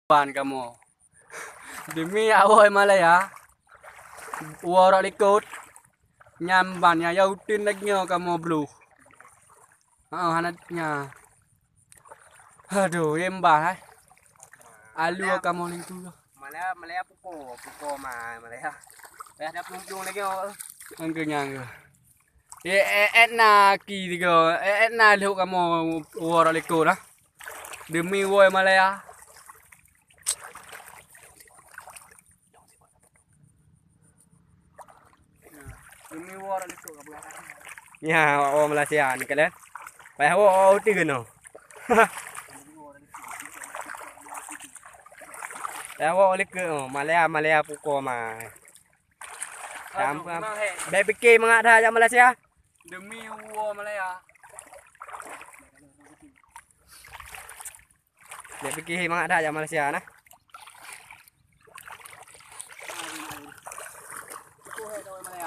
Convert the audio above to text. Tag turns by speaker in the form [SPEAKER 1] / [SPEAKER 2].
[SPEAKER 1] Ban kamu. Demi awal Malaya. Uara likut. Nyambannya yautin lagi kamu blue. Hanatnya. Aduh, embah. Alu kamu ning tu.
[SPEAKER 2] Malaya puko Malaya. Ada pelung lagi
[SPEAKER 1] Angkanya. Na ki tiga. Na lihat kamu uara likut lah. Demi awal Malaya. Demi uara likut ke belakang.
[SPEAKER 2] Ya, Malaysia ni kan. Payah awak uti kena. Payah awak oleh ke Malaya puko Sampai dah fikir mengadah aja Malaysia.
[SPEAKER 1] Demi uara Malaya.
[SPEAKER 2] Dah fikir mengadah aja Malaysia nah.